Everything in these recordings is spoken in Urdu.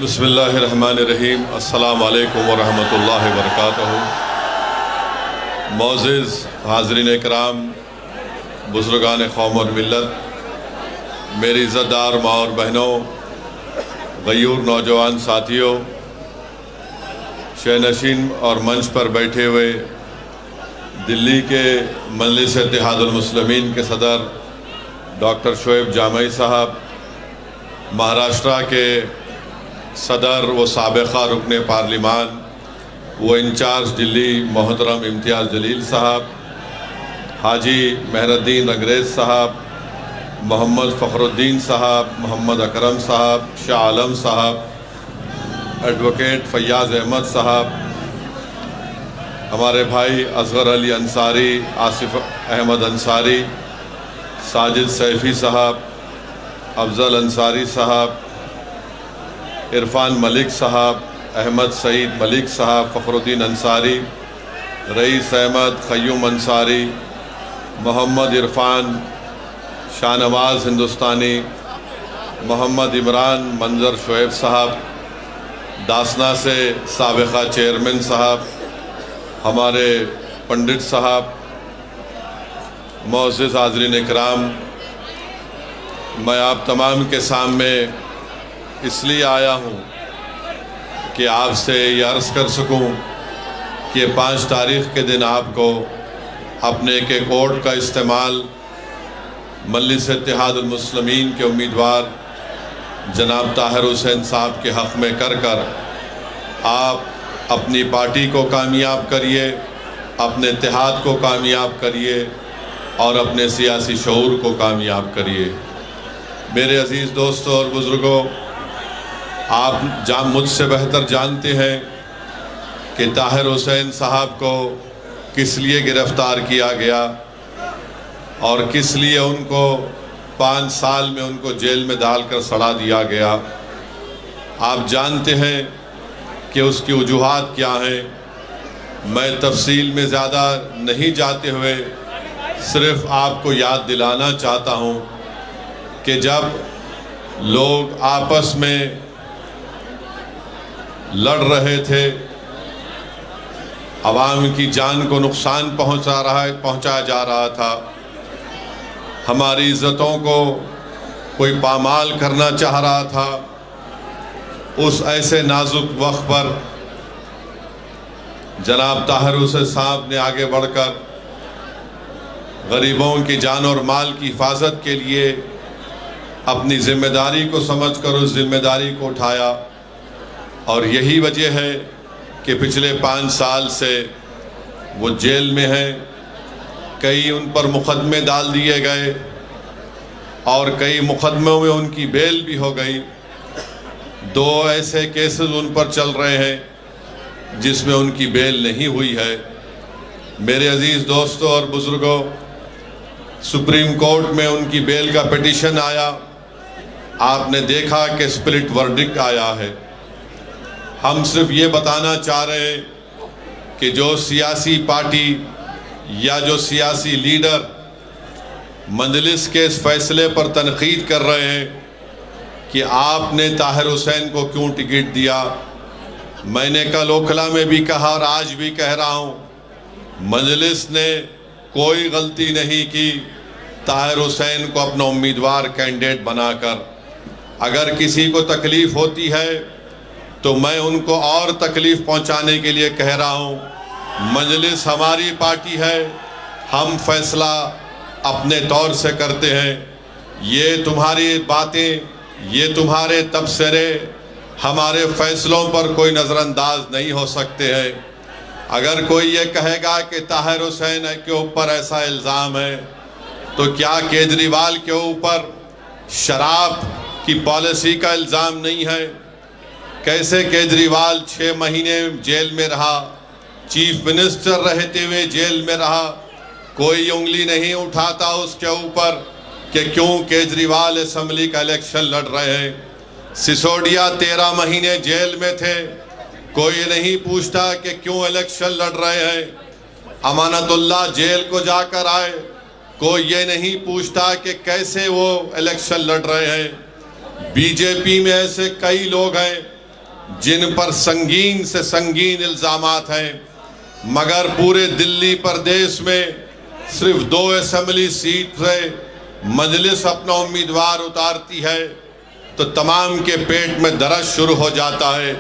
بسم اللہ الرحمن الرحیم۔ السلام علیکم ورحمۃ اللہ وبرکاتہ۔ معزز حاضرین اکرام، بزرگان قوم اور ملت، میری عزت دار ماں اور بہنوں، غیور نوجوان ساتھیوں، شہنشین اور منچ پر بیٹھے ہوئے دلی کے مجلس اتحاد المسلمین کے صدر ڈاکٹر شعیب جامعی صاحب، مہاراشٹرا کے صدر و سابقہ رکن پارلیمان و انچارج دلی محترم امتیاز جلیل صاحب، حاجی مہر الدین انگریز صاحب، محمد فخر الدین صاحب، محمد اکرم صاحب، شاہ عالم صاحب، ایڈوکیٹ فیاض احمد صاحب، ہمارے بھائی اصغر علی انصاری، آصف احمد انصاری، ساجد سیفی صاحب، افضل انصاری صاحب، عرفان ملک صاحب، احمد سعید ملک صاحب، فخر الدین انصاری، رئیس احمد قیوم انصاری، محمد عرفان، شاہ نواز ہندوستانی، محمد عمران منظر شعیب صاحب، داسنا سے سابقہ چیئرمین صاحب، ہمارے پنڈت صاحب، معزز حاضرین اکرام، میں آپ تمام کے سامنے اس لیے آیا ہوں کہ آپ سے یہ عرض کر سکوں کہ 5 تاریخ کے دن آپ کو اپنے ایک ووٹ کا استعمال مجلس اتحاد المسلمین کے امیدوار جناب طاہر حسین صاحب کے حق میں کر آپ اپنی پارٹی کو کامیاب کریے، اپنے اتحاد کو کامیاب کریے اور اپنے سیاسی شعور کو کامیاب کریے۔ میرے عزیز دوستوں اور بزرگوں، آپ مجھ سے بہتر جانتے ہیں کہ طاہر حسین صاحب کو کس لیے گرفتار کیا گیا اور کس لیے ان کو 5 سال میں ان کو جیل میں ڈال کر سڑا دیا گیا۔ آپ جانتے ہیں کہ اس کی وجوہات کیا ہیں۔ میں تفصیل میں زیادہ نہیں جاتے ہوئے صرف آپ کو یاد دلانا چاہتا ہوں کہ جب لوگ آپس میں لڑ رہے تھے، عوام کی جان کو نقصان پہنچایا جا رہا تھا، ہماری عزتوں کو کوئی پامال کرنا چاہ رہا تھا، اس ایسے نازک وقت پر جناب طاہر حسین صاحب نے آگے بڑھ کر غریبوں کی جان اور مال کی حفاظت کے لیے اپنی ذمہ داری کو سمجھ کر اس ذمہ داری کو اٹھایا، اور یہی وجہ ہے کہ پچھلے 5 سال سے وہ جیل میں ہیں۔ کئی ان پر مقدمے ڈال دیے گئے اور کئی مقدموں میں ان کی بیل بھی ہو گئی۔ 2 ایسے کیسز ان پر چل رہے ہیں جس میں ان کی بیل نہیں ہوئی ہے۔ میرے عزیز دوستوں اور بزرگوں، سپریم کورٹ میں ان کی بیل کا پٹیشن آیا، آپ نے دیکھا کہ سپلٹ ورڈکٹ آیا ہے۔ ہم صرف یہ بتانا چاہ رہے ہیں کہ جو سیاسی پارٹی یا جو سیاسی لیڈر مجلس کے اس فیصلے پر تنقید کر رہے ہیں کہ آپ نے طاہر حسین کو کیوں ٹکٹ دیا، میں نے کل اوکھلا میں بھی کہا اور آج بھی کہہ رہا ہوں، مجلس نے کوئی غلطی نہیں کی طاہر حسین کو اپنا امیدوار کینڈیڈیٹ بنا کر۔ اگر کسی کو تکلیف ہوتی ہے تو میں ان کو اور تکلیف پہنچانے کے لیے کہہ رہا ہوں، مجلس ہماری پارٹی ہے، ہم فیصلہ اپنے طور سے کرتے ہیں۔ یہ تمہاری باتیں، یہ تمہارے تبصرے ہمارے فیصلوں پر کوئی نظر انداز نہیں ہو سکتے ہیں۔ اگر کوئی یہ کہے گا کہ طاہر حسین کے اوپر ایسا الزام ہے تو کیا کیجریوال کے اوپر شراب کی پالیسی کا الزام نہیں ہے؟ کیسے کیجریوال 6 مہینے جیل میں رہا، چیف منسٹر رہتے ہوئے جیل میں رہا، کوئی انگلی نہیں اٹھاتا اس کے اوپر کہ کیوں کیجریوال اسمبلی کا الیکشن لڑ رہے ہیں۔ سسوڈیا 13 مہینے جیل میں تھے، کوئی نہیں پوچھتا کہ کیوں الیکشن لڑ رہے ہیں۔ امانت اللہ جیل کو جا کر آئے، کوئی یہ نہیں پوچھتا کہ کیسے وہ الیکشن لڑ رہے ہیں۔ بی جے پی میں ایسے کئی لوگ ہیں جن پر سنگین سے سنگین الزامات ہیں، مگر پورے دلی پردیش میں صرف 2 اسمبلی سیٹ سے مجلس اپنا امیدوار اتارتی ہے تو تمام کے پیٹ میں درد شروع ہو جاتا ہے۔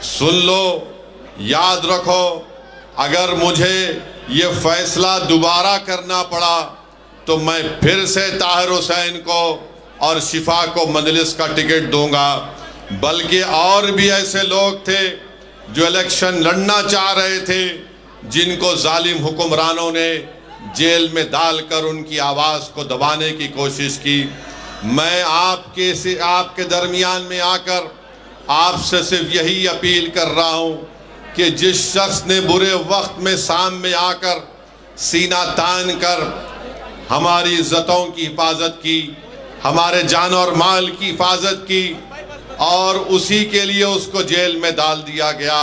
سن لو، یاد رکھو، اگر مجھے یہ فیصلہ دوبارہ کرنا پڑا تو میں پھر سے طاہر حسین کو اور شفا کو مجلس کا ٹکٹ دوں گا۔ بلکہ اور بھی ایسے لوگ تھے جو الیکشن لڑنا چاہ رہے تھے، جن کو ظالم حکمرانوں نے جیل میں ڈال کر ان کی آواز کو دبانے کی کوشش کی۔ میں آپ کے درمیان میں آ کر آپ سے صرف یہی اپیل کر رہا ہوں کہ جس شخص نے برے وقت میں سامنے آ کر سینہ تان کر ہماری عزتوں کی حفاظت کی، ہمارے جان اور مال کی حفاظت کی، اور اسی کے لیے اس کو جیل میں ڈال دیا گیا۔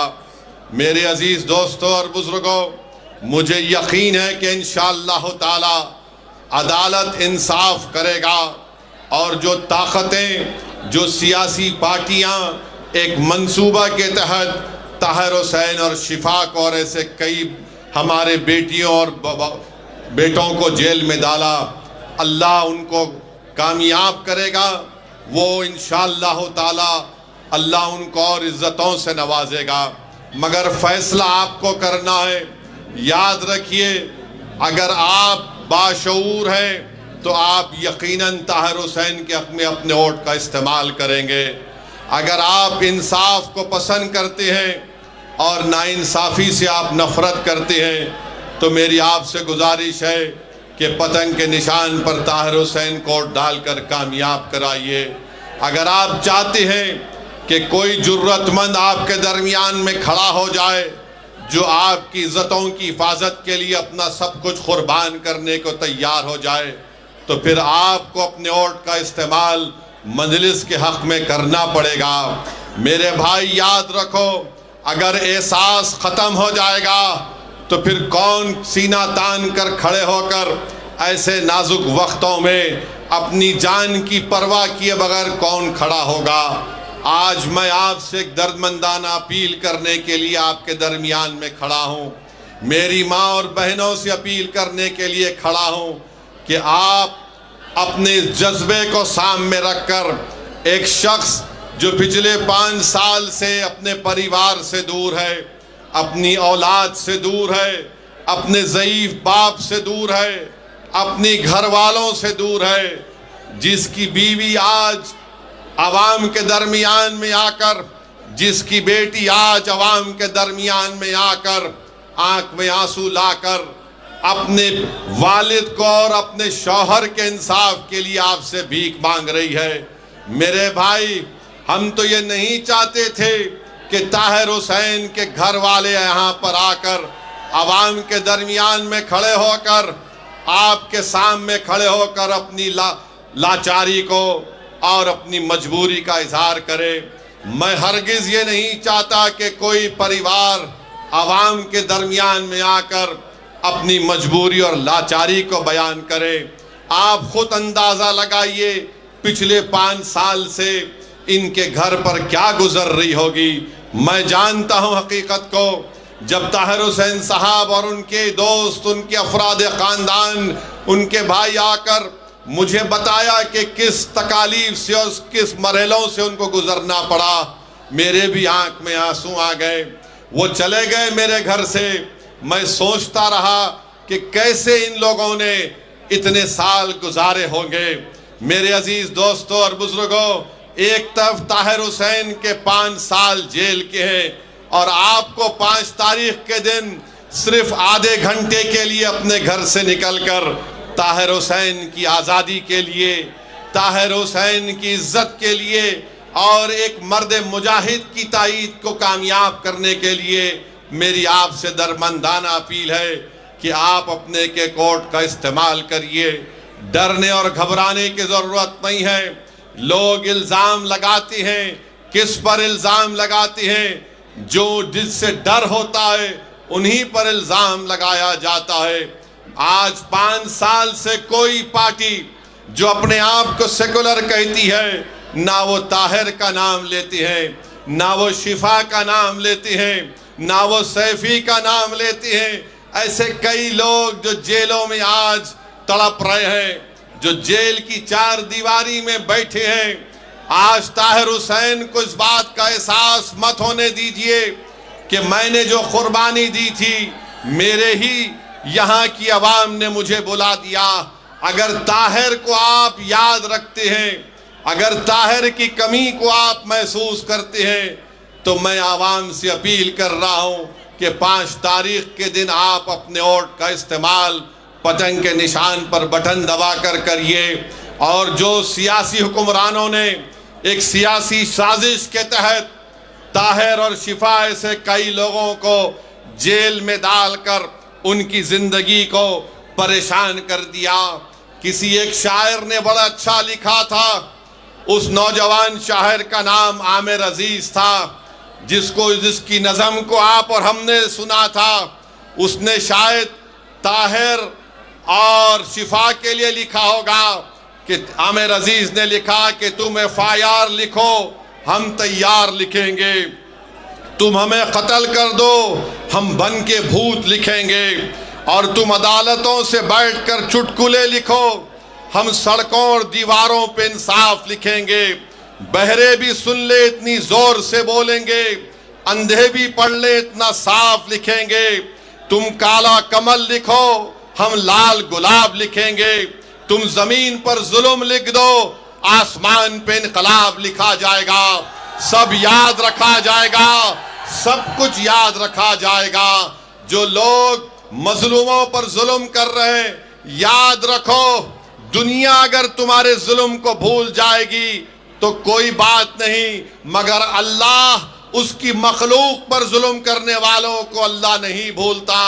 میرے عزیز دوستوں اور بزرگوں، مجھے یقین ہے کہ انشاءاللہ تعالی عدالت انصاف کرے گا، اور جو طاقتیں، جو سیاسی پارٹیاں ایک منصوبہ کے تحت طاہر حسین اور شفا کو اور ایسے کئی ہمارے بیٹیوں اور بیٹوں کو جیل میں ڈالا، اللہ ان کو کامیاب کرے گا۔ وہ انشاءاللہ تعالی اللہ ان کو اور عزتوں سے نوازے گا، مگر فیصلہ آپ کو کرنا ہے۔ یاد رکھیے، اگر آپ باشعور ہیں تو آپ یقیناً طاہر حسین کے حق میں اپنے ووٹ کا استعمال کریں گے۔ اگر آپ انصاف کو پسند کرتے ہیں اور ناانصافی سے آپ نفرت کرتے ہیں تو میری آپ سے گزارش ہے کہ پتنگ کے نشان پر طاہر حسین کو ووٹ ڈال کر کامیاب کرائیے۔ اگر آپ چاہتے ہیں کہ کوئی جرأت مند آپ کے درمیان میں کھڑا ہو جائے جو آپ کی عزتوں کی حفاظت کے لیے اپنا سب کچھ قربان کرنے کو تیار ہو جائے تو پھر آپ کو اپنے ووٹ کا استعمال مجلس کے حق میں کرنا پڑے گا۔ میرے بھائی یاد رکھو، اگر احساس ختم ہو جائے گا تو پھر کون سینہ تان کر کھڑے ہو کر ایسے نازک وقتوں میں اپنی جان کی پرواہ کیے بغیر کون کھڑا ہوگا؟ آج میں آپ سے ایک دردمندانہ اپیل کرنے کے لیے آپ کے درمیان میں کھڑا ہوں۔ میری ماں اور بہنوں سے اپیل کرنے کے لیے کھڑا ہوں کہ آپ اپنے جذبے کو سامنے رکھ کر ایک شخص جو پچھلے 5 سال سے اپنے پریوار سے دور ہے، اپنی اولاد سے دور ہے، اپنے ضعیف باپ سے دور ہے، اپنی گھر والوں سے دور ہے، جس کی بیوی آج عوام کے درمیان میں آ کر، جس کی بیٹی آج عوام کے درمیان میں آ کر آنکھ میں آنسو لا کر اپنے والد کو اور اپنے شوہر کے انصاف کے لیے آپ سے بھیک مانگ رہی ہے۔ میرے بھائی، ہم تو یہ نہیں چاہتے تھے کہ طاہر حسین کے گھر والے یہاں پر آ کر عوام کے درمیان میں کھڑے ہو کر آپ کے سامنے کھڑے ہو کر اپنی لاچاری کو اور اپنی مجبوری کا اظہار کرے۔ میں ہرگز یہ نہیں چاہتا کہ کوئی پریوار عوام کے درمیان میں آ کر اپنی مجبوری اور لاچاری کو بیان کرے۔ آپ خود اندازہ لگائیے پچھلے 5 سال سے ان کے گھر پر کیا گزر رہی ہوگی۔ میں جانتا ہوں حقیقت کو، جب طاہر حسین صاحب اور ان کے دوست، ان کے افراد خاندان، ان کے بھائی آ کر مجھے بتایا کہ کس تکالیف سے اور کس مرحلوں سے ان کو گزرنا پڑا، میرے بھی آنکھ میں آنسو آ گئے۔ وہ چلے گئے میرے گھر سے، میں سوچتا رہا کہ کیسے ان لوگوں نے اتنے سال گزارے ہوں گے۔ میرے عزیز دوستوں اور بزرگوں، ایک طرف طاہر حسین کے 5 سال جیل کے ہیں اور آپ کو 5 تاریخ کے دن صرف آدھے گھنٹے کے لیے اپنے گھر سے نکل کر طاہر حسین کی آزادی کے لیے، طاہر حسین کی عزت کے لیے اور ایک مرد مجاہد کی تائید کو کامیاب کرنے کے لیے میری آپ سے درمندانہ اپیل ہے کہ آپ اپنے کے کوٹ کا استعمال کریے۔ ڈرنے اور گھبرانے کی ضرورت نہیں ہے۔ لوگ الزام لگاتے ہیں، کس پر الزام لگاتے ہیں؟ جو جس سے ڈر ہوتا ہے انہی پر الزام لگایا جاتا ہے۔ آج 5 سال سے کوئی پارٹی جو اپنے آپ کو سیکولر کہتی ہے، نہ وہ طاہر کا نام لیتی ہے۔ نہ وہ شفا کا نام لیتی ہیں، نہ وہ سیفی کا نام لیتی ہیں۔ ایسے کئی لوگ جو جیلوں میں آج تڑپ رہے ہیں، جو جیل کی چار دیواری میں بیٹھے ہیں، آج طاہر حسین کو اس بات کا احساس مت ہونے دیجئے کہ میں نے جو قربانی دی تھی میرے ہی یہاں کی عوام نے مجھے بلا دیا۔ اگر طاہر کو آپ یاد رکھتے ہیں، اگر طاہر کی کمی کو آپ محسوس کرتے ہیں، تو میں عوام سے اپیل کر رہا ہوں کہ 5 تاریخ کے دن آپ اپنے ووٹ کا استعمال پتنگ کے نشان پر بٹن دبا کر کریے۔ اور جو سیاسی حکمرانوں نے ایک سیاسی سازش کے تحت طاہر اور شفا سے کئی لوگوں کو جیل میں ڈال کر ان کی زندگی کو پریشان کر دیا۔ کسی ایک شاعر نے بڑا اچھا لکھا تھا، اس نوجوان شاعر کا نام عامر عزیز تھا، جس کی نظم کو آپ اور ہم نے سنا تھا۔ اس نے شاید طاہر اور شفا کے لیے لکھا ہوگا کہ عامر عزیز نے لکھا کہ تم FIR لکھو، ہم تیار لکھیں گے، تم ہمیں قتل کر دو، ہم بن کے بھوت لکھیں گے، اور تم عدالتوں سے بیٹھ کر چٹکلے لکھو، ہم سڑکوں اور دیواروں پہ انصاف لکھیں گے، بہرے بھی سن لے اتنی زور سے بولیں گے، اندھے بھی پڑھ لے اتنا صاف لکھیں گے، تم کالا کمل لکھو، ہم لال گلاب لکھیں گے، تم زمین پر ظلم لکھ دو، آسمان پہ انقلاب لکھا جائے گا، سب یاد رکھا جائے گا، سب کچھ یاد رکھا جائے گا۔ جو لوگ مظلوموں پر ظلم کر رہے ہیں، یاد رکھو، دنیا اگر تمہارے ظلم کو بھول جائے گی تو کوئی بات نہیں، مگر اللہ اس کی مخلوق پر ظلم کرنے والوں کو اللہ نہیں بھولتا۔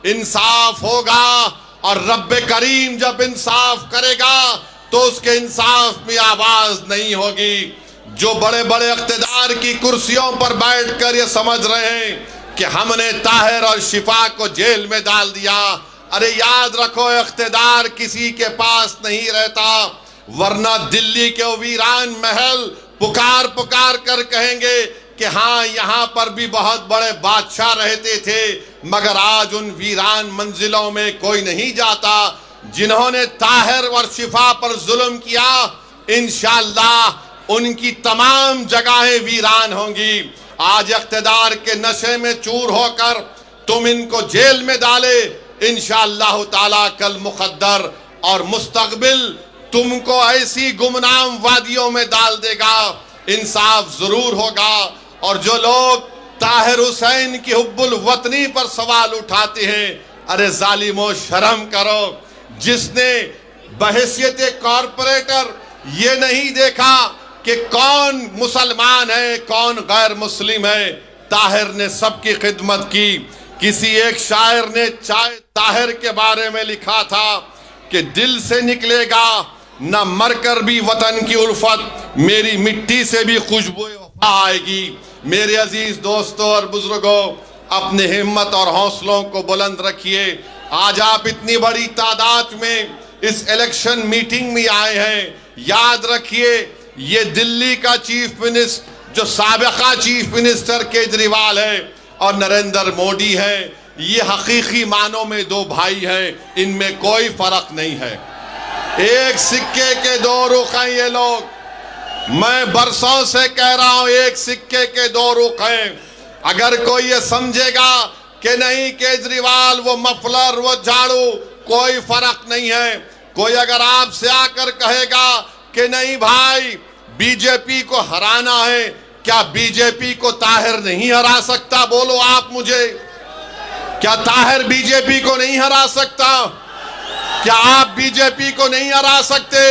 انصاف ہوگا، اور رب کریم جب انصاف کرے گا تو اس کے انصاف میں آواز نہیں ہوگی۔ جو بڑے بڑے اقتدار کی کرسیوں پر بیٹھ کر یہ سمجھ رہے ہیں کہ ہم نے طاہر اور شفا کو جیل میں ڈال دیا، ارے یاد رکھو اقتدار کسی کے پاس نہیں رہتا، ورنہ دلی کے ویران محل پکار پکار کر کہیں گے کہ ہاں یہاں پر بھی بہت بڑے بادشاہ رہتے تھے، مگر آج ان ویران منزلوں میں کوئی نہیں جاتا۔ جنہوں نے طاہر اور شفا پر ظلم کیا، انشاءاللہ ان کی تمام جگہیں ویران ہوں گی۔ آج اقتدار کے نشے میں چور ہو کر تم ان کو جیل میں ڈالے، انشاءاللہ تعالی کل مقدر اور مستقبل تم کو ایسی گمنام وادیوں میں ڈال دے گا، انصاف ضرور ہوگا۔ اور جو لوگ طاہر حسین کی حب الوطنی پر سوال اٹھاتے ہیں، ارے ظالمو شرم کرو، جس نے بحیثیت کارپوریٹر یہ نہیں دیکھا کہ کون مسلمان ہے کون غیر مسلم ہے، طاہر نے سب کی خدمت کی۔ کسی ایک شاعر نے طاہر کے بارے میں لکھا تھا کہ دل سے نکلے گا نہ مر کر بھی وطن کی الفت، میری مٹی سے بھی خوشبو وفا آئے گی۔ میرے عزیز دوستوں اور بزرگوں، اپنے ہمت اور حوصلوں کو بلند رکھیے۔ آج آپ اتنی بڑی تعداد میں اس الیکشن میٹنگ میں آئے ہیں، یاد رکھیے یہ دلی کا چیف منسٹر جو سابقہ چیف منسٹر کیجریوال ہے اور نریندر مودی ہے، یہ حقیقی معنوں میں دو بھائی ہیں، ان میں کوئی فرق نہیں ہے۔ ایک سکے کے دو رخ ہیں یہ لوگ، میں برسوں سے کہہ رہا ہوں ایک سکے کے دو رخ ہیں۔ اگر کوئی یہ سمجھے گا کہ نہیں کیجریوال وہ مفلر وہ جھاڑو کوئی فرق نہیں ہے، کوئی اگر آپ سے آ کر کہے گا کہ نہیں بھائی بی جے پی کو ہرانا ہے، کیا بی جے پی کو طاہر نہیں ہرا سکتا؟ بولو آپ مجھے، کیا طاہر بی جے پی کو نہیں ہرا سکتا؟ کیا آپ بی جے پی کو نہیں ہرا سکتے؟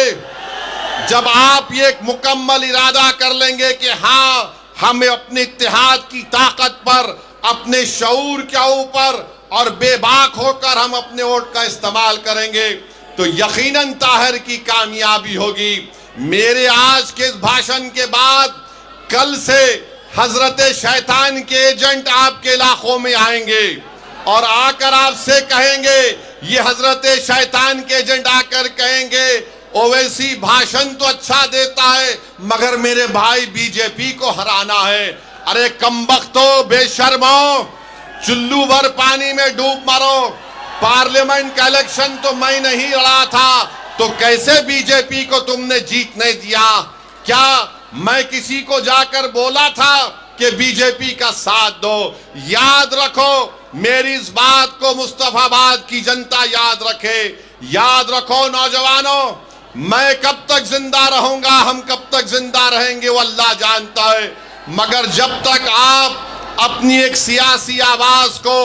جب آپ یہ ایک مکمل ارادہ کر لیں گے کہ ہاں ہم اپنے اتحاد کی طاقت پر، اپنے شعور کے اوپر اور بے باک ہو کر ہم اپنے ووٹ کا استعمال کریں گے، تو یقیناً طاہر کی کامیابی ہوگی۔ میرے آج کے اس بھاشن کے بعد کل سے حضرت شیطان کے ایجنٹ آپ کے علاقوں میں آئیں گے اور آ کر آپ سے کہیں گے، یہ حضرت شیطان کے ایجنٹ آ کر کہیں گے اویسی بھاشن تو اچھا دیتا ہے مگر میرے بھائی بی جے پی کو ہرانا ہے۔ ارے کمبختو، بے شرمو، چلو بھر پانی میں ڈوب مرو، پارلیمنٹ کا الیکشن تو میں نہیں لڑا تھا تو کیسے بی جے پی کو تم نے جیتنے دیا؟ کیا میں کسی کو جا کر بولا تھا کہ بی جے پی کا ساتھ دو؟ یاد رکھو، میری اس بات کو مصطفیٰ آباد کی جنتا یاد رکھے۔ یاد رکھو نوجوانوں، میں کب تک زندہ رہوں گا، ہم کب تک زندہ رہیں گے وہ اللہ جانتا ہے، مگر جب تک آپ اپنی ایک سیاسی آواز کو،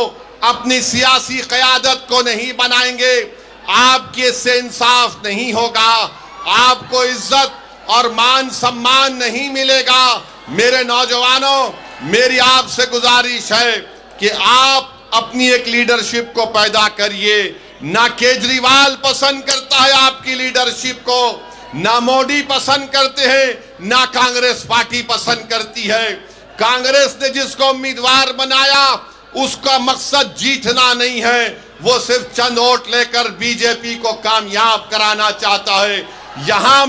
اپنی سیاسی قیادت کو نہیں بنائیں گے، آپ کی اس سے انصاف نہیں ہوگا، آپ کو عزت اور مان سمان نہیں ملے گا۔ میرے نوجوانوں، میری آپ سے گزارش ہے کہ آپ اپنی ایک لیڈرشپ کو پیدا کریے۔ نہ کیجریوال پسند کرتا ہے آپ کی لیڈرشپ کو، نہ موڈی پسند کرتے ہیں، نہ کانگریس پارٹی پسند کرتی ہے۔ کانگریس نے جس کو امیدوار بنایا اس کا مقصد جیتنا نہیں ہے، وہ صرف چند ووٹ لے کر بی جے پی کو کامیاب کرانا چاہتا ہے۔ یہاں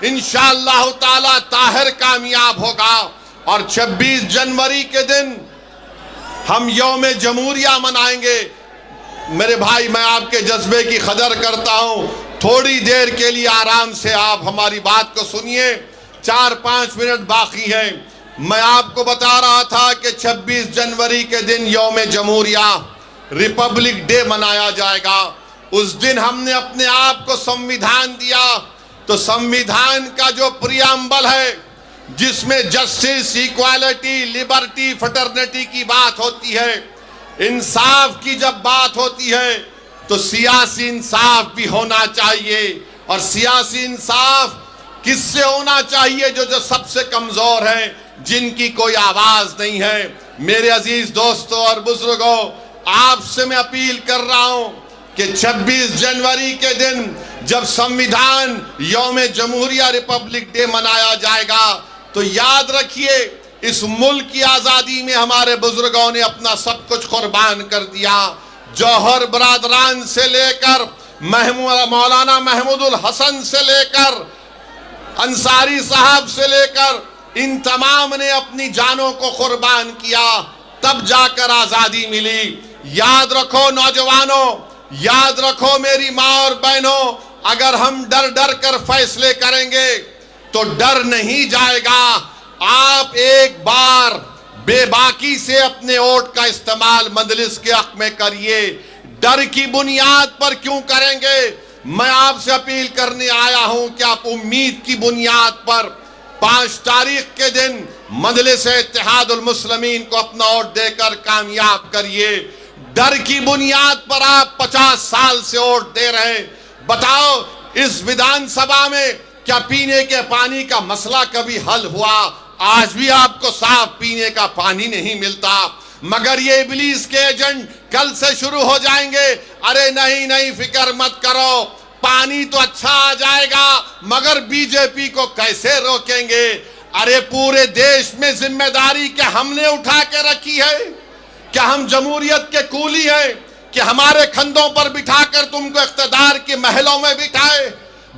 انشاءاللہ تعالی طاہر کامیاب ہوگا، اور 26 جنوری کے دن ہم یوم جمہوریہ منائیں گے۔ میرے بھائی، میں آپ کے جذبے کی قدر کرتا ہوں، تھوڑی دیر کے لیے آرام سے آپ ہماری بات کو سنیے، 4-5 منٹ باقی ہیں۔ میں آپ کو بتا رہا تھا کہ 26 جنوری کے دن یوم جمہوریہ، ریپبلک ڈے منایا جائے گا۔ اس دن ہم نے اپنے آپ کو سمویدھان دیا، تو سمویدھان کا جو پریامبل ہے، جس میں جسٹس، ایکوالٹی، لبرٹی، فٹرنیٹی کی بات ہوتی ہے، انصاف کی جب بات ہوتی ہے تو سیاسی انصاف بھی ہونا چاہیے۔ اور سیاسی انصاف کس سے ہونا چاہیے؟ جو سب سے کمزور ہیں، جن کی کوئی آواز نہیں ہے۔ میرے عزیز دوستوں اور بزرگوں، آپ سے میں اپیل کر رہا ہوں کہ 26 جنوری کے دن جب سمویدھان یوم جمہوریہ ریپبلک ڈے منایا جائے گا تو یاد رکھیے، اس ملک کی آزادی میں ہمارے بزرگوں نے اپنا سب کچھ قربان کر دیا۔ جوہر برادران سے لے کر مولانا محمود الحسن سے لے کر انصاری صاحب سے لے کر ان تمام نے اپنی جانوں کو قربان کیا، تب جا کر آزادی ملی۔ یاد رکھو نوجوانوں، یاد رکھو میری ماں اور بہنوں، اگر ہم ڈر ڈر کر فیصلے کریں گے تو ڈر نہیں جائے گا۔ آپ ایک بار بے باکی سے اپنے ووٹ کا استعمال مجلس کے حق میں کریے۔ ڈر کی بنیاد پر کیوں کریں گے؟ میں آپ سے اپیل کرنے آیا ہوں کہ آپ امید کی بنیاد پر 5 تاریخ کے دن مجلس اتحاد المسلمین کو اپنا ووٹ دے کر کامیاب کریے۔ ڈر کی بنیاد پر آپ 50 سال سے ووٹ دے رہے ہیں۔ بتاؤ، اس ودھان سبھا میں کیا پینے کے پانی کا مسئلہ کبھی حل ہوا؟ آج بھی آپ کو صاف پینے کا پانی نہیں ملتا، مگر یہ ابلیس کے ایجنٹ کل سے شروع ہو جائیں گے، ارے نہیں فکر مت کرو، پانی تو اچھا آ جائے گا، مگر بی جے پی کو کیسے روکیں گے؟ ارے پورے دیش میں ذمہ داری کیا ہم نے اٹھا کے رکھی ہے؟ کیا ہم جمہوریت کے کولی ہیں کہ ہمارے کندھوں پر بٹھا کر تم کو اقتدار کے محلوں میں بٹھائے؟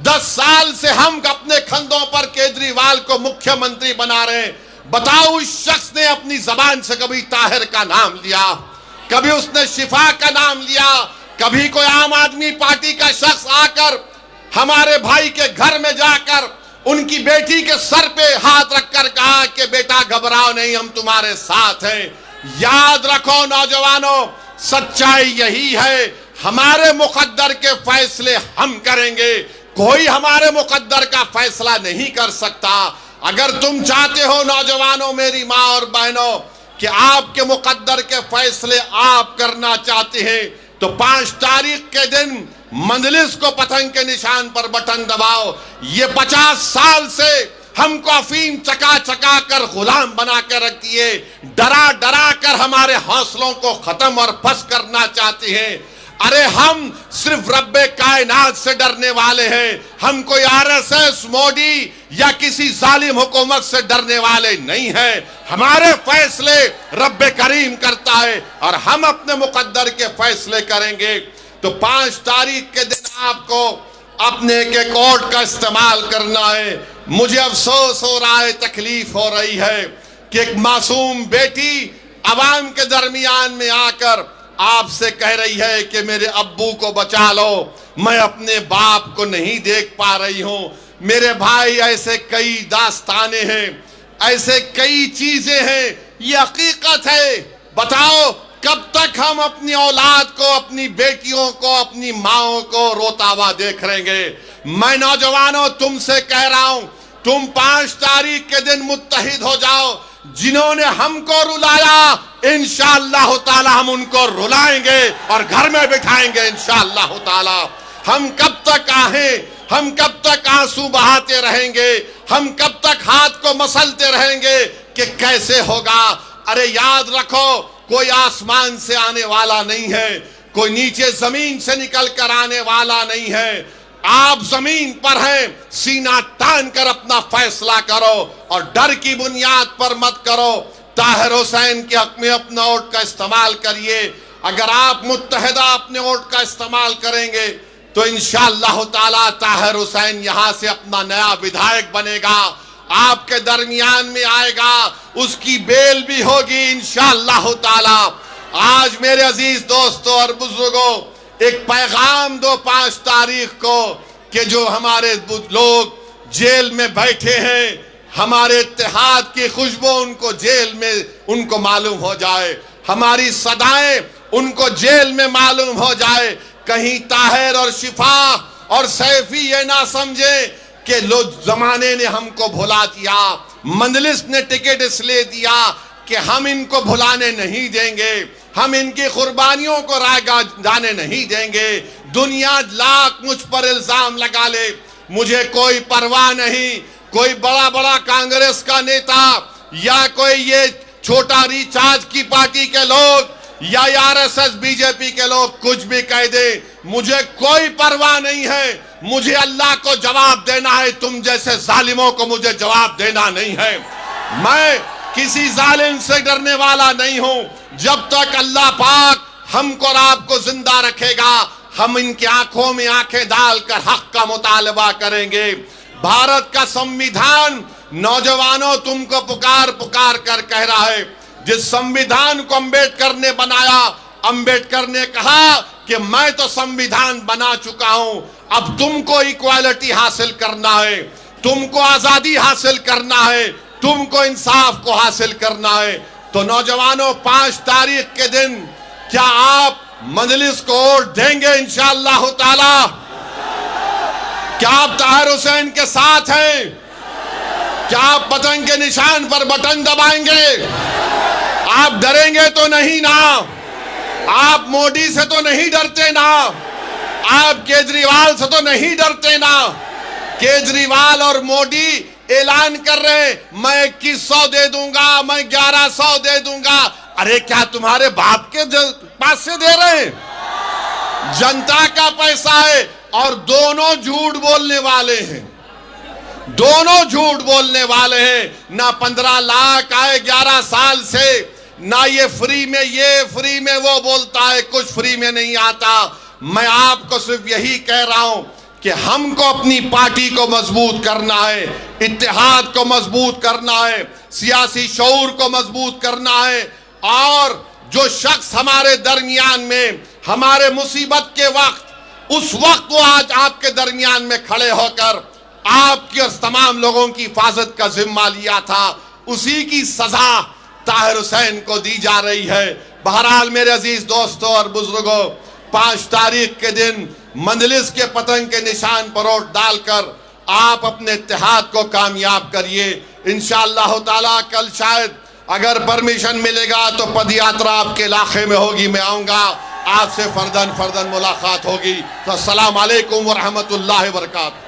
10 سال سے ہم اپنے کندھوں پر کیجریوال کو مکھیہ منتری بنا رہے ہیں۔ بتاؤ، اس شخص نے اپنی زبان سے کبھی طاہر کا نام لیا؟ کبھی اس نے شفا کا نام لیا؟ کبھی کوئی عام آدمی پارٹی کا شخص آ کر ہمارے بھائی کے گھر میں جا کر ان کی بیٹی کے سر پہ ہاتھ رکھ کر کہا کہ بیٹا گھبراؤ نہیں، ہم تمہارے ساتھ ہیں؟ یاد رکھو نوجوانوں، سچائی یہی ہے، ہمارے مقدر کے فیصلے ہم کریں گے، کوئی ہمارے مقدر کا فیصلہ نہیں کر سکتا۔ اگر تم چاہتے ہو نوجوانوں، میری ماں اور بہنوں، کہ آپ کے مقدر کے فیصلے آپ کرنا چاہتے ہیں تو 5 تاریخ کے دن مجلس کو پتنگ کے نشان پر بٹن دباؤ۔ یہ 50 سال سے ہم کو افیم چکا چکا کر غلام بنا کے رکھ دیے، ڈرا ڈرا کر ہمارے حوصلوں کو ختم اور پس کرنا چاہتے ہیں۔ ارے ہم صرف رب کائنات سے ڈرنے والے ہیں، ہم کوئی RSS، موڈی یا کسی ظالم حکومت سے ڈرنے والے نہیں ہیں۔ ہمارے فیصلے رب کریم کرتا ہے اور ہم اپنے مقدر کے فیصلے کریں گے۔ تو 5 تاریخ کے دن آپ کو اپنے ایک ووٹ کا استعمال کرنا ہے۔ مجھے افسوس ہو رہا ہے، تکلیف ہو رہی ہے کہ ایک معصوم بیٹی عوام کے درمیان میں آ کر آپ سے کہہ رہی ہے کہ میرے ابو کو بچا لو، میں اپنے باپ کو نہیں دیکھ پا رہی ہوں۔ میرے بھائی، ایسے کئی داستانیں ہیں، ایسے کئی چیزیں ہیں، یہ حقیقت ہے۔ بتاؤ کب تک ہم اپنی اولاد کو، اپنی بیٹیوں کو، اپنی ماؤں کو روتا ہوا دیکھ رہیں گے؟ میں نوجوانوں تم سے کہہ رہا ہوں، تم 5 تاریخ کے دن متحد ہو جاؤ۔ جنہوں نے ہم کو رلایا انشاءاللہ تعالی ہم ان کو رلائیں گے اور گھر میں بٹھائیں گے انشاءاللہ تعالی۔ ہم کب تک آہیں، ہم کب تک آنسو بہاتے رہیں گے، ہم کب تک ہاتھ کو مسلتے رہیں گے کہ کیسے ہوگا؟ ارے یاد رکھو، کوئی آسمان سے آنے والا نہیں ہے، کوئی نیچے زمین سے نکل کر آنے والا نہیں ہے۔ آپ زمین پر ہیں، سینہ تان کر اپنا فیصلہ کرو اور ڈر کی بنیاد پر مت کرو۔ طاہر حسین کے حق میں اپنا ووٹ کا استعمال کریے۔ اگر آپ متحدہ اپنے ووٹ کا استعمال کریں گے تو انشاءاللہ تعالی طاہر حسین یہاں سے اپنا نیا ودھائک بنے گا، آپ کے درمیان میں آئے گا، اس کی بیل بھی ہوگی انشاءاللہ تعالی۔ آج میرے عزیز دوستوں اور بزرگوں، ایک پیغام دو 5 تاریخ کو کہ جو ہمارے لوگ جیل میں بیٹھے ہیں، ہمارے اتحاد کی خوشبو ان کو جیل میں ان کو معلوم ہو جائے، ہماری صدائیں ان کو جیل میں معلوم ہو جائے۔ کہیں طاہر اور شفا اور سیفی یہ نہ سمجھے کہ لوگ زمانے نے ہم کو بھلا دیا، مجلس نے ٹکٹ اس لیے دیا کہ ہم ان کو بھلانے نہیں دیں گے، ہم ان کی قربانیوں کو رائگاں جانے نہیں دیں گے۔ دنیا لاکھ مجھ پر الزام لگا لے، مجھے کوئی پرواہ نہیں۔ کوئی بڑا کانگریس کا نیتا یا کوئی یہ چھوٹا ریچارج کی پارٹی کے لوگ یا RSS BJP کے لوگ کچھ بھی کہہ دے، مجھے کوئی پرواہ نہیں ہے۔ مجھے اللہ کو جواب دینا ہے، تم جیسے ظالموں کو مجھے جواب دینا نہیں ہے۔ میں کسی ظالم سے ڈرنے والا نہیں ہوں۔ جب تک اللہ پاک ہم کو اور آپ کو زندہ رکھے گا، ہم ان کی آنکھوں میں آنکھیں ڈال کر حق کا مطالبہ کریں گے۔ بھارت کا سمویدھان نوجوانوں تم کو پکار کر کہہ رہا ہے۔ جس سمویدھان کو امبیڈکر نے بنایا، امبیڈکر نے کہا کہ میں تو سمویدھان بنا چکا ہوں، اب تم کو ایکوالٹی حاصل کرنا ہے، تم کو آزادی حاصل کرنا ہے، تم کو انصاف کو حاصل کرنا ہے۔ تو نوجوانوں 5 تاریخ کے دن کیا آپ مجلس کو ووٹ دیں گے انشاءاللہ تعالی؟ کیا آپ طاہر حسین کے ساتھ ہیں؟ کیا آپ پتنگ کے نشان پر بٹن دبائیں گے؟ آپ ڈریں گے تو نہیں نا؟ آپ مودی سے تو نہیں ڈرتے نا؟ آپ کیجریوال سے تو نہیں ڈرتے نا؟ کیجریوال اور مودی اعلان کر رہے ہیں میں 2100 دے دوں گا، میں 1100 دے دوں گا۔ ارے کیا تمہارے باپ کے پاس سے دے رہے ہیں؟ جنتا کا پیسہ ہے اور دونوں جھوٹ بولنے والے ہیں، دونوں جھوٹ بولنے والے ہیں۔ نہ 15 لاکھ آئے 11 سال سے، نہ یہ فری میں وہ بولتا ہے کچھ فری میں نہیں آتا۔ میں آپ کو صرف یہی کہہ رہا ہوں کہ ہم کو اپنی پارٹی کو مضبوط کرنا ہے، اتحاد کو مضبوط کرنا ہے، سیاسی شعور کو مضبوط کرنا ہے، اور جو شخص ہمارے درمیان میں ہمارے مصیبت کے وقت اس وقت وہ آج آپ کے درمیان میں کھڑے ہو کر آپ کی اور تمام لوگوں کی حفاظت کا ذمہ لیا تھا، اسی کی سزا طاہر حسین کو دی جا رہی ہے۔ بہرحال میرے عزیز دوستوں اور بزرگوں، 5 تاریخ کے دن مجلس کے پتنگ کے نشان پر ووٹ ڈال کر آپ اپنے اتحاد کو کامیاب کریے۔ انشاءاللہ تعالیٰ کل شاید اگر پرمیشن ملے گا تو پد یاترا آپ کے علاقے میں ہوگی، میں آؤں گا، آپ سے فردن ملاقات ہوگی۔ تو السلام علیکم ورحمۃ اللہ وبرکاتہ۔